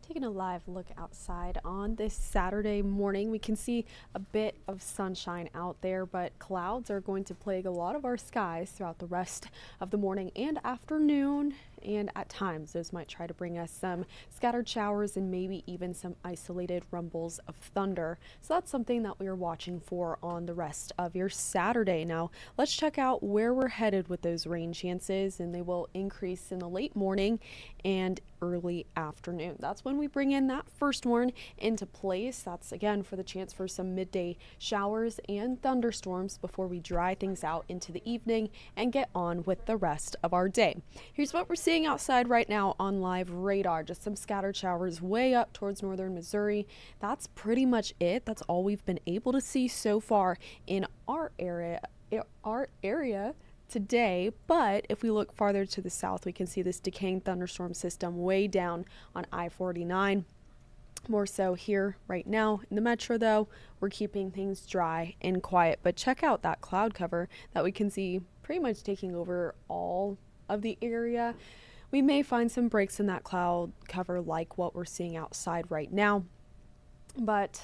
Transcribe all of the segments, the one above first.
Taking a live look outside on this Saturday morning, we can see a bit of sunshine out there, but clouds are going to plague a lot of our skies throughout the rest of the morning and afternoon. And at times, those might try to bring us some scattered showers and maybe even some isolated rumbles of thunder. So that's something that we are watching for on the rest of your Saturday. Now, let's check out where we're headed with those rain chances, and they will increase in the late morning and early afternoon. That's when we bring in that first one into place. That's again for the chance for some midday showers and thunderstorms before we dry things out into the evening and get on with the rest of our day. Here's what we're seeing outside right now on live radar. Just some scattered showers way up towards northern Missouri. That's pretty much it. That's all we've been able to see so far in our area today. But if we look farther to the south, we can see this decaying thunderstorm system way down on I-49. More so here right now in the metro, though, we're keeping things dry and quiet. But check out that cloud cover that we can see pretty much taking over all of the area. We may find some breaks in that cloud cover like what we're seeing outside right now, but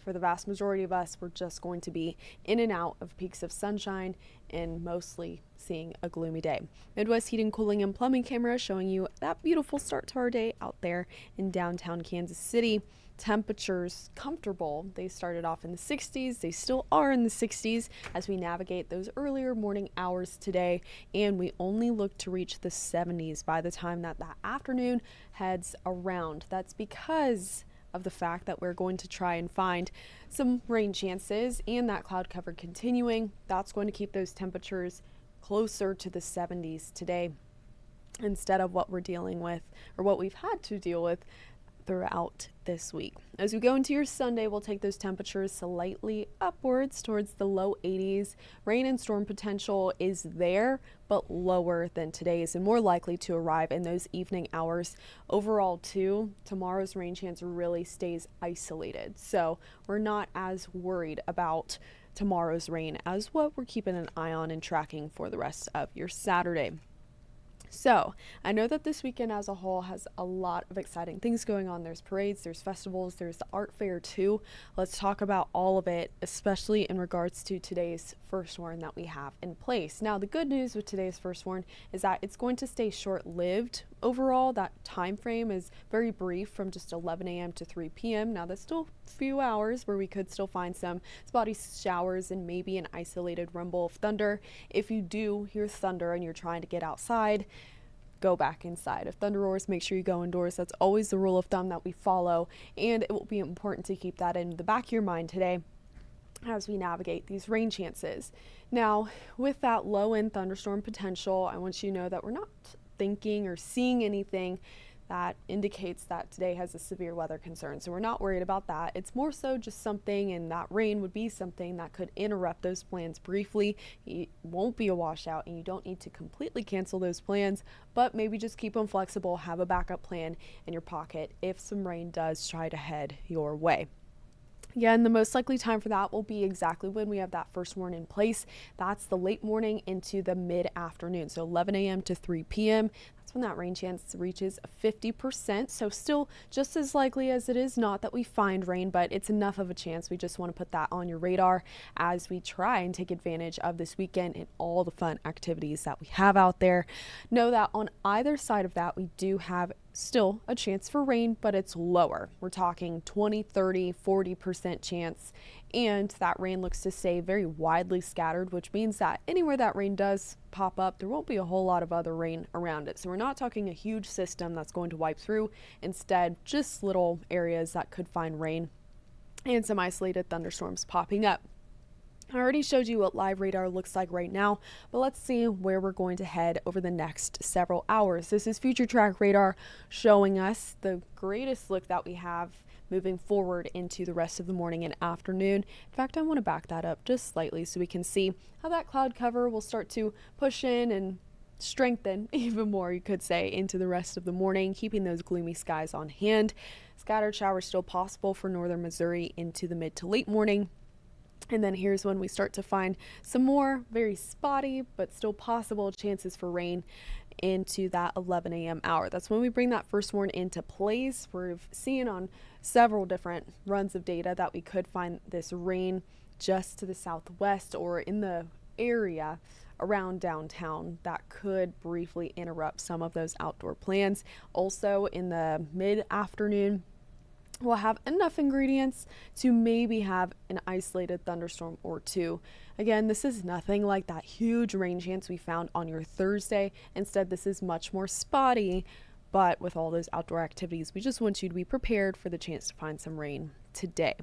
for the vast majority of us, we're just going to be in and out of peaks of sunshine and mostly seeing a gloomy day. Midwest Heating, Cooling, and Plumbing camera showing you that beautiful start to our day out there in downtown Kansas City. Temperatures comfortable. They started off in the 60s. They still are in the 60s as we navigate those earlier morning hours today, and we only look to reach the 70s by the time that afternoon heads around. That's because of the fact that we're going to try and find some rain chances and that cloud cover continuing. That's going to keep those temperatures closer to the 70s today instead of what we're dealing with or what we've had to deal with throughout this week. As we go into your Sunday, we'll take those temperatures slightly upwards towards the low 80s. Rain and storm potential is there, but lower than today's and more likely to arrive in those evening hours. Overall, too, tomorrow's rain chance really stays isolated. So we're not as worried about tomorrow's rain as what we're keeping an eye on and tracking for the rest of your Saturday. So I know that this weekend as a whole has a lot of exciting things going on. There's parades, there's festivals, there's the art fair too. Let's talk about all of it, especially in regards to today's first warn that we have in place. Now, the good news with today's first warn is that it's going to stay short-lived. Overall, that time frame is very brief from just 11 a.m. to 3 p.m. Now, that's still a few hours where we could still find some spotty showers and maybe an isolated rumble of thunder. If you do hear thunder and you're trying to get outside, go back inside. If thunder roars, make sure you go indoors. That's always the rule of thumb that we follow, and it will be important to keep that in the back of your mind today as we navigate these rain chances. Now, with that low-end thunderstorm potential, I want you to know that we're not thinking or seeing anything that indicates that today has a severe weather concern. So we're not worried about that. It's more so just something, and that rain would be something that could interrupt those plans briefly. It won't be a washout, and you don't need to completely cancel those plans, but maybe just keep them flexible, have a backup plan in your pocket if some rain does try to head your way. Again, the most likely time for that will be exactly when we have that first warn in place. That's the late morning into the mid-afternoon, so 11 a.m. to 3 p.m. That's when that rain chance reaches 50%, so still just as likely as it is not that we find rain, but it's enough of a chance. We just want to put that on your radar as we try and take advantage of this weekend and all the fun activities that we have out there. Know that on either side of that, we do have still a chance for rain, but it's lower. We're talking 20, 30, 40% chance, and that rain looks to stay very widely scattered, which means that anywhere that rain does pop up, there won't be a whole lot of other rain around it. So we're not talking a huge system that's going to wipe through. Instead, just little areas that could find rain and some isolated thunderstorms popping up. I already showed you what live radar looks like right now, but let's see where we're going to head over the next several hours. This is Future Track Radar showing us the greatest look that we have moving forward into the rest of the morning and afternoon. In fact, I want to back that up just slightly so we can see how that cloud cover will start to push in and strengthen even more, you could say, into the rest of the morning, keeping those gloomy skies on hand. Scattered showers still possible for northern Missouri into the mid to late morning. And then here's when we start to find some more very spotty but still possible chances for rain into that 11 a.m. hour. That's when we bring that first warn into place. We've seen on several different runs of data that we could find this rain just to the southwest or in the area around downtown that could briefly interrupt some of those outdoor plans. Also in the mid-afternoon, we'll have enough ingredients to maybe have an isolated thunderstorm or two. Again, this is nothing like that huge rain chance we found on your Thursday. Instead, this is much more spotty, but with all those outdoor activities, we just want you to be prepared for the chance to find some rain today.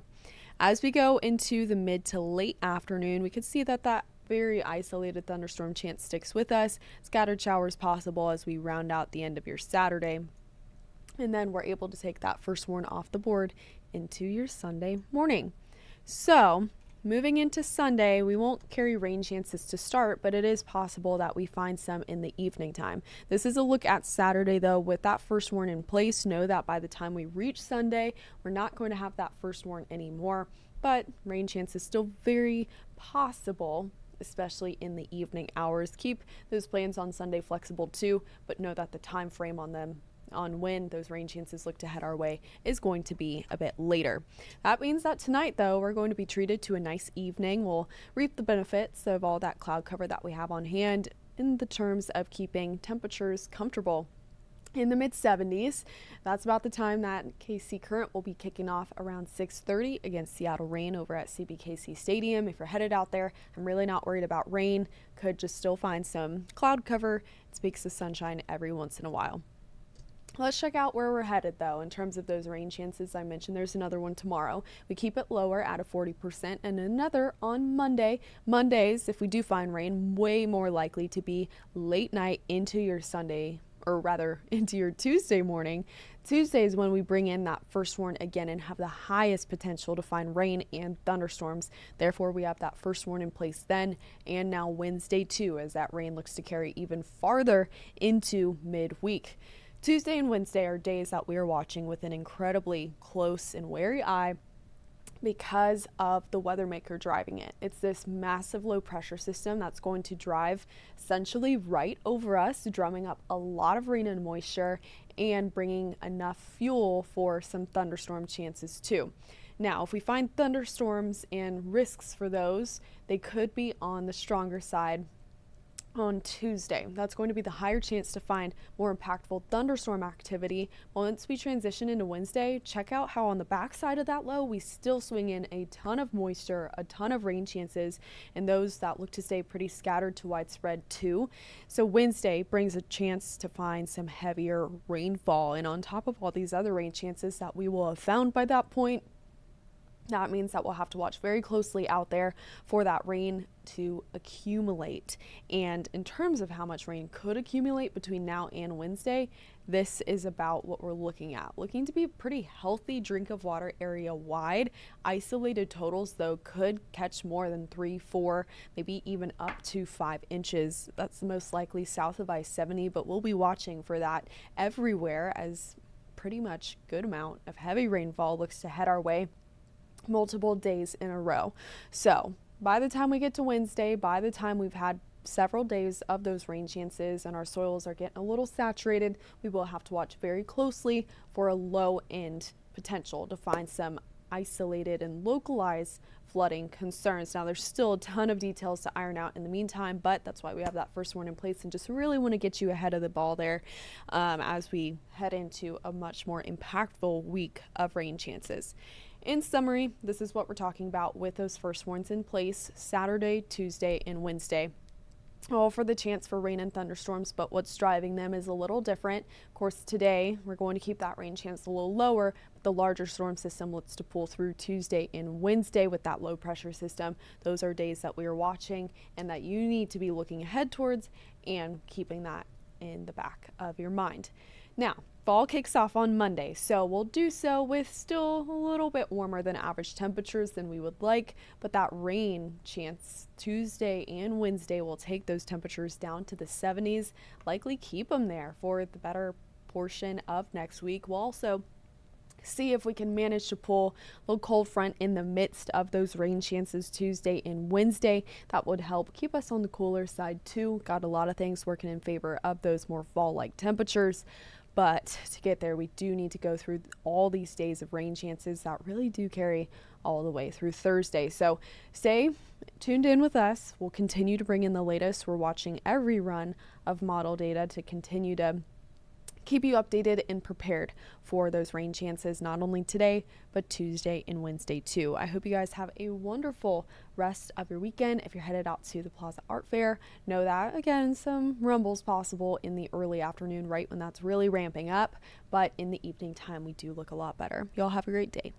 As we go into the mid to late afternoon, we can see that very isolated thunderstorm chance sticks with us. Scattered showers possible as we round out the end of your Saturday. And then we're able to take that first warn off the board into your Sunday morning. So moving into Sunday, we won't carry rain chances to start, but it is possible that we find some in the evening time. This is a look at Saturday, though. With that first warn in place, know that by the time we reach Sunday, we're not going to have that first warn anymore, but rain chances still very possible, especially in the evening hours. Keep those plans on Sunday flexible too, but know that the time frame on them on when those rain chances look to head our way is going to be a bit later. That means that tonight, though, we're going to be treated to a nice evening. We'll reap the benefits of all that cloud cover that we have on hand in the terms of keeping temperatures comfortable in the mid-70s. That's about the time that KC Current will be kicking off around 6:30 against Seattle Rain over at CBKC Stadium. If you're headed out there, I'm really not worried about rain. Could just still find some cloud cover. It speaks of sunshine every once in a while. Let's check out where we're headed, though, in terms of those rain chances. I mentioned there's another one tomorrow. We keep it lower at a 40% and another on Monday. Mondays, if we do find rain, way more likely to be late night into your Sunday, or rather into your Tuesday morning. Tuesday is when we bring in that first warn again and have the highest potential to find rain and thunderstorms. Therefore, we have that first warn in place then, and now Wednesday too, as that rain looks to carry even farther into midweek. Tuesday and Wednesday are days that we are watching with an incredibly close and wary eye because of the weather maker driving it. It's this massive low pressure system that's going to drive essentially right over us, drumming up a lot of rain and moisture and bringing enough fuel for some thunderstorm chances too. Now, if we find thunderstorms and risks for those, they could be on the stronger side on Tuesday. That's going to be the higher chance to find more impactful thunderstorm activity. Once we transition into Wednesday, check out how on the backside of that low, we still swing in a ton of moisture, a ton of rain chances, and those that look to stay pretty scattered to widespread too. So Wednesday brings a chance to find some heavier rainfall, and on top of all these other rain chances that we will have found by that point, that means that we'll have to watch very closely out there for that rain to accumulate. And in terms of how much rain could accumulate between now and Wednesday, this is about what we're looking at. Looking to be a pretty healthy drink of water area wide. Isolated totals, though, could catch more than 3, 4, maybe even up to 5 inches. That's the most likely south of I-70, but we'll be watching for that everywhere as pretty much good amount of heavy rainfall looks to head our way multiple days in a row. So by the time we get to Wednesday, by the time we've had several days of those rain chances and our soils are getting a little saturated, we will have to watch very closely for a low end potential to find some isolated and localized flooding concerns. Now, there's still a ton of details to iron out in the meantime, but that's why we have that first warn in place and just really want to get you ahead of the ball there as we head into a much more impactful week of rain chances. In summary, this is what we're talking about with those first warns in place Saturday, Tuesday, and Wednesday. All for the chance for rain and thunderstorms, but what's driving them is a little different. Of course, today we're going to keep that rain chance a little lower, but the larger storm system looks to pull through Tuesday and Wednesday with that low pressure system. Those are days that we are watching and that you need to be looking ahead towards and keeping that in the back of your mind. Now, fall kicks off on Monday, so we'll do so with still a little bit warmer than average temperatures than we would like, but that rain chance Tuesday and Wednesday will take those temperatures down to the 70s, likely keep them there for the better portion of next week. We'll also see if we can manage to pull a little cold front in the midst of those rain chances Tuesday and Wednesday. That would help keep us on the cooler side too. Got a lot of things working in favor of those more fall-like temperatures. But to get there, we do need to go through all these days of rain chances that really do carry all the way through Thursday. So stay tuned in with us. We'll continue to bring in the latest. We're watching every run of model data to continue to keep you updated and prepared for those rain chances, not only today, but Tuesday and Wednesday too. I hope you guys have a wonderful rest of your weekend. If you're headed out to the Plaza Art Fair, know that, again, some rumbles possible in the early afternoon, right when that's really ramping up, but in the evening time, we do look a lot better. Y'all have a great day.